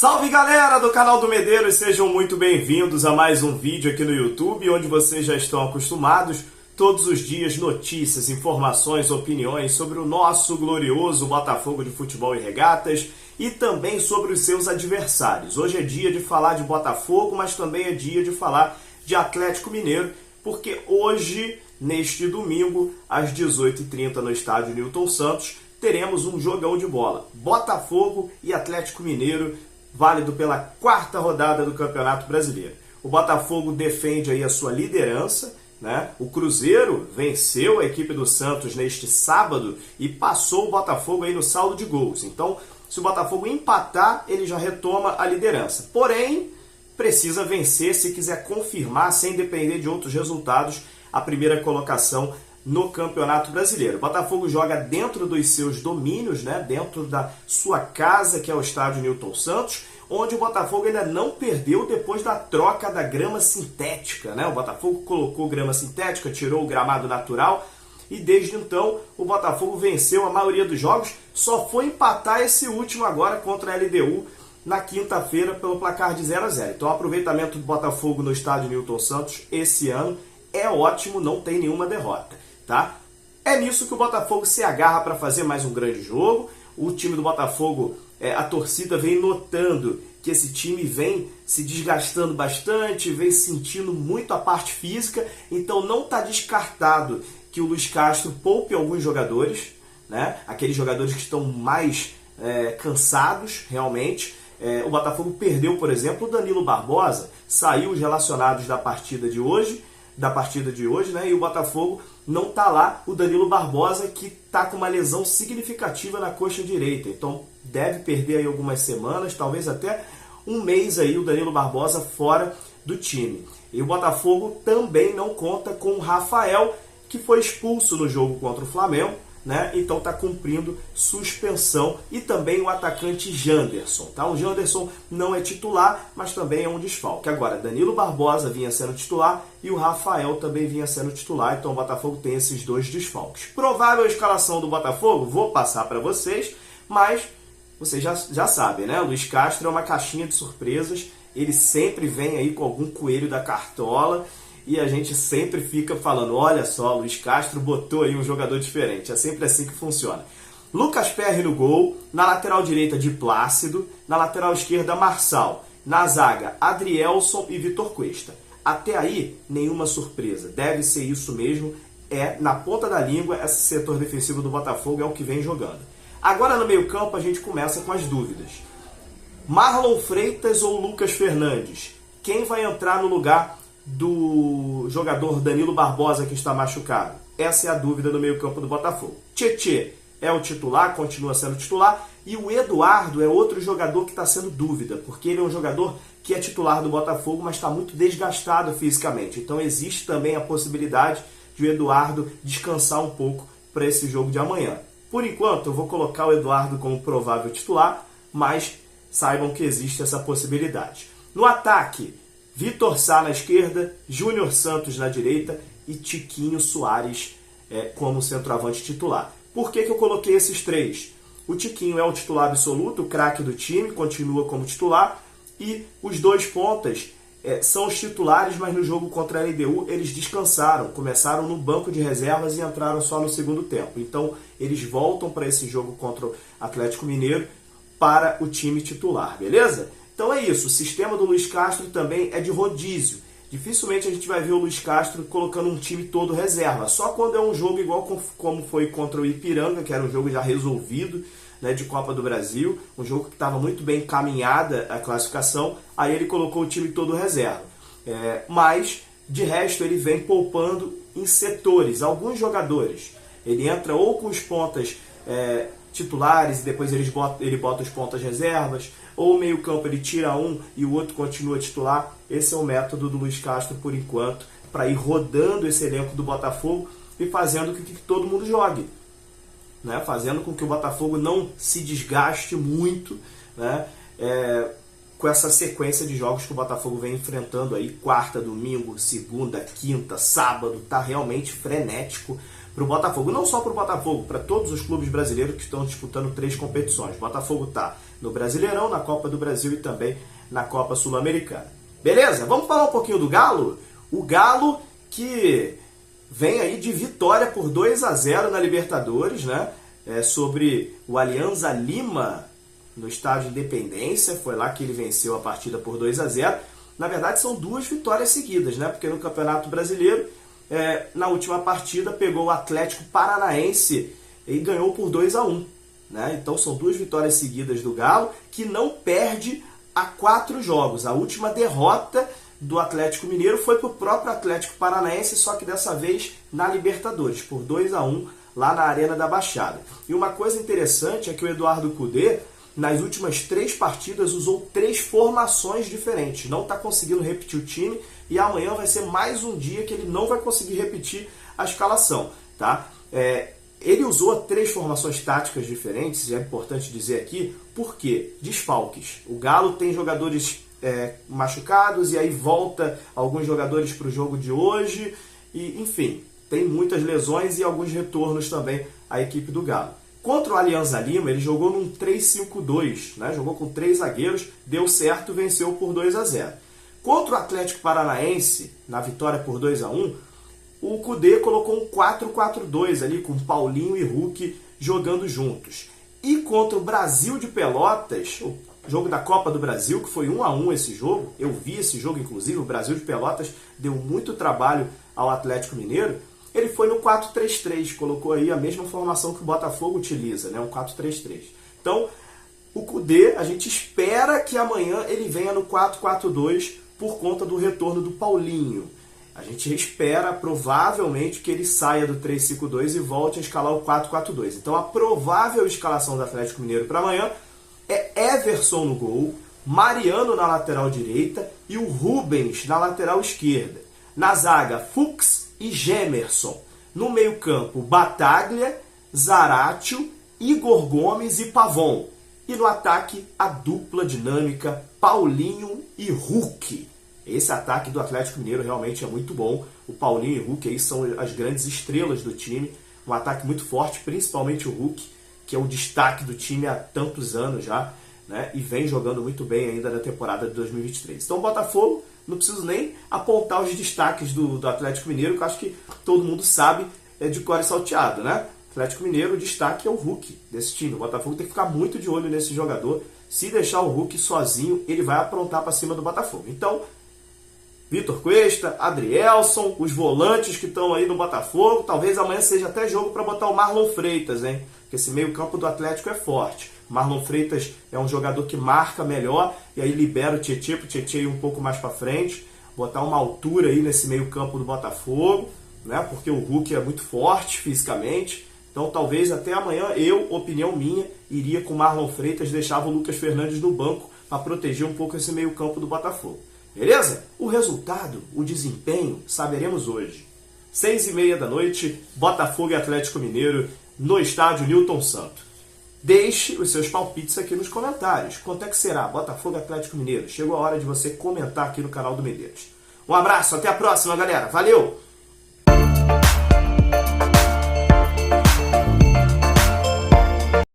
Salve galera do canal do Medeiros, sejam muito bem-vindos a mais um vídeo aqui no YouTube, onde vocês já estão acostumados, todos os dias notícias, informações, opiniões sobre o nosso glorioso Botafogo de Futebol e Regatas e também sobre os seus adversários. Hoje é dia de falar de Botafogo, mas também é dia de falar de Atlético Mineiro, porque hoje, neste domingo, às 18h30 no estádio Newton Santos, teremos um jogão de bola. Botafogo e Atlético Mineiro, válido pela quarta rodada do Campeonato Brasileiro. O Botafogo defende aí a sua liderança, né? O Cruzeiro venceu a equipe do Santos neste sábado e passou o Botafogo aí no saldo de gols. Então, se o Botafogo empatar, ele já retoma a liderança. Porém, precisa vencer se quiser confirmar, sem depender de outros resultados, a primeira colocação no Campeonato Brasileiro. O Botafogo joga dentro dos seus domínios, né? Dentro da sua casa, que é o estádio Newton Santos, onde o Botafogo ainda não perdeu depois da troca da grama sintética, né? O Botafogo colocou grama sintética, tirou o gramado natural e desde então o Botafogo venceu a maioria dos jogos, só foi empatar esse último agora contra a LDU na quinta-feira pelo placar de 0-0. Então o aproveitamento do Botafogo no estádio Newton Santos esse ano é ótimo, não tem nenhuma derrota. Tá? É nisso que o Botafogo se agarra para fazer mais um grande jogo. O time do Botafogo, a torcida vem notando que esse time vem se desgastando bastante, vem sentindo muito a parte física, então não está descartado que o Luiz Castro poupe alguns jogadores, né? Aqueles jogadores que estão mais cansados realmente. O Botafogo perdeu, por exemplo, o Danilo Barbosa, saiu os relacionados da partida de hoje, né? E o Botafogo não está lá o Danilo Barbosa, que está com uma lesão significativa na coxa direita. Então deve perder aí algumas semanas, talvez até um mês aí o Danilo Barbosa fora do time. E o Botafogo também não conta com o Rafael, que foi expulso no jogo contra o Flamengo, né? Então está cumprindo suspensão, e também o atacante Janderson, tá? O Janderson não é titular, mas também é um desfalque. Agora, Danilo Barbosa vinha sendo titular e o Rafael também vinha sendo titular, então o Botafogo tem esses dois desfalques. Provável escalação do Botafogo, vou passar para vocês, mas vocês já sabem, né? O Luiz Castro é uma caixinha de surpresas, ele sempre vem aí com algum coelho da cartola, e a gente sempre fica falando, olha só, Luiz Castro botou aí um jogador diferente. É sempre assim que funciona. Lucas Perry no gol, na lateral direita de Plácido, na lateral esquerda Marçal, na zaga Adrielson e Vitor Cuesta. Até aí, nenhuma surpresa. Deve ser isso mesmo. Na ponta da língua, esse setor defensivo do Botafogo é o que vem jogando. Agora no meio campo a gente começa com as dúvidas. Marlon Freitas ou Lucas Fernandes? Quem vai entrar no lugar do jogador Danilo Barbosa, que está machucado? Essa é a dúvida no meio-campo do Botafogo. Tietê é o titular, continua sendo titular, e o Eduardo é outro jogador que está sendo dúvida, porque ele é um jogador que é titular do Botafogo, mas está muito desgastado fisicamente. Então existe também a possibilidade de o Eduardo descansar um pouco para esse jogo de amanhã. Por enquanto, eu vou colocar o Eduardo como provável titular, mas saibam que existe essa possibilidade. No ataque, Vitor Sá na esquerda, Júnior Santos na direita e Tiquinho Soares como centroavante titular. Por que eu coloquei esses três? O Tiquinho é o titular absoluto, o craque do time, continua como titular, e os dois pontas são os titulares, mas no jogo contra a LDU eles descansaram, começaram no banco de reservas e entraram só no segundo tempo. Então eles voltam para esse jogo contra o Atlético Mineiro para o time titular, beleza? Então é isso, o sistema do Luiz Castro também é de rodízio. Dificilmente a gente vai ver o Luiz Castro colocando um time todo reserva. Só quando é um jogo igual como foi contra o Ipiranga, que era um jogo já resolvido, né, de Copa do Brasil, um jogo que estava muito bem encaminhada a classificação, aí ele colocou o time todo reserva. Mas, de resto, ele vem poupando em setores, alguns jogadores. Ele entra ou com os pontas titulares e depois ele bota os pontas reservas, ou o meio campo ele tira um e o outro continua titular. Esse é o método do Luiz Castro por enquanto, para ir rodando esse elenco do Botafogo e fazendo com que todo mundo jogue, né? Fazendo com que o Botafogo não se desgaste muito, né? Com essa sequência de jogos que o Botafogo vem enfrentando aí, quarta, domingo, segunda, quinta, sábado, tá realmente frenético para o Botafogo. Não só para o Botafogo, para todos os clubes brasileiros que estão disputando 3 competições. O Botafogo tá no Brasileirão, na Copa do Brasil e também na Copa Sul-Americana. Beleza? Vamos falar um pouquinho do Galo? O Galo que vem aí de vitória por 2-0 na Libertadores, né? Sobre o Alianza Lima, no estádio Independência. Foi lá que ele venceu a partida por 2-0. Na verdade, são 2 vitórias seguidas, né? Porque no Campeonato Brasileiro, na última partida, pegou o Atlético Paranaense e ganhou por 2-1. Né? Então, são 2 vitórias seguidas do Galo, que não perde há 4 jogos. A última derrota do Atlético Mineiro foi para o próprio Atlético Paranaense, só que dessa vez na Libertadores, por 2-1 lá na Arena da Baixada. E uma coisa interessante é que o Eduardo Cudê, nas últimas 3 partidas, usou 3 formações diferentes. Não está conseguindo repetir o time e amanhã vai ser mais um dia que ele não vai conseguir repetir a escalação. Tá? Ele usou 3 formações táticas diferentes, e é importante dizer aqui, por quê? Desfalques. O Galo tem jogadores machucados e aí volta alguns jogadores para o jogo de hoje. E, enfim, tem muitas lesões e alguns retornos também à equipe do Galo. Contra o Alianza Lima, ele jogou num 3-5-2, né? Jogou com 3 zagueiros, deu certo, venceu por 2-0. Contra o Atlético Paranaense, na vitória por 2-1, o Cudê colocou um 4-4-2 ali, com Paulinho e Hulk jogando juntos. E contra o Brasil de Pelotas, o jogo da Copa do Brasil, que foi 1-1 esse jogo, eu vi esse jogo inclusive, o Brasil de Pelotas deu muito trabalho ao Atlético Mineiro, ele foi no 4-3-3, colocou aí a mesma formação que o Botafogo utiliza, né? Um 4-3-3. Então, o Cudê, a gente espera que amanhã ele venha no 4-4-2 por conta do retorno do Paulinho. A gente espera, provavelmente, que ele saia do 3-5-2 e volte a escalar o 4-4-2. Então, a provável escalação do Atlético Mineiro para amanhã é Everson no gol, Mariano na lateral direita e o Rubens na lateral esquerda. Na zaga, Fux e Gemerson. No meio-campo, Bataglia, Zaratio, Igor Gomes e Pavon. E no ataque, a dupla dinâmica Paulinho e Hulk. Esse ataque do Atlético Mineiro realmente é muito bom. O Paulinho e o Hulk aí são as grandes estrelas do time. Um ataque muito forte, principalmente o Hulk, que é o destaque do time há tantos anos já, né? E vem jogando muito bem ainda na temporada de 2023. Então o Botafogo, não preciso nem apontar os destaques do Atlético Mineiro, que eu acho que todo mundo sabe de cor e salteado, né? Atlético Mineiro, o destaque é o Hulk desse time. O Botafogo tem que ficar muito de olho nesse jogador. Se deixar o Hulk sozinho, ele vai aprontar para cima do Botafogo. Então, Vitor Cuesta, Adrielson, os volantes que estão aí no Botafogo, talvez amanhã seja até jogo para botar o Marlon Freitas, hein? Porque esse meio-campo do Atlético é forte. Marlon Freitas é um jogador que marca melhor e aí libera o Tietê para o Tietê ir um pouco mais para frente, botar uma altura aí nesse meio-campo do Botafogo, né? Porque o Hulk é muito forte fisicamente. Então talvez até amanhã opinião minha, iria com o Marlon Freitas, deixava o Lucas Fernandes no banco para proteger um pouco esse meio-campo do Botafogo. Beleza? O resultado, o desempenho, saberemos hoje. 6h30 da noite, Botafogo e Atlético Mineiro no estádio Newton Santo. Deixe os seus palpites aqui nos comentários. Quanto é que será Botafogo e Atlético Mineiro? Chegou a hora de você comentar aqui no canal do Medeiros. Um abraço, até a próxima, galera. Valeu!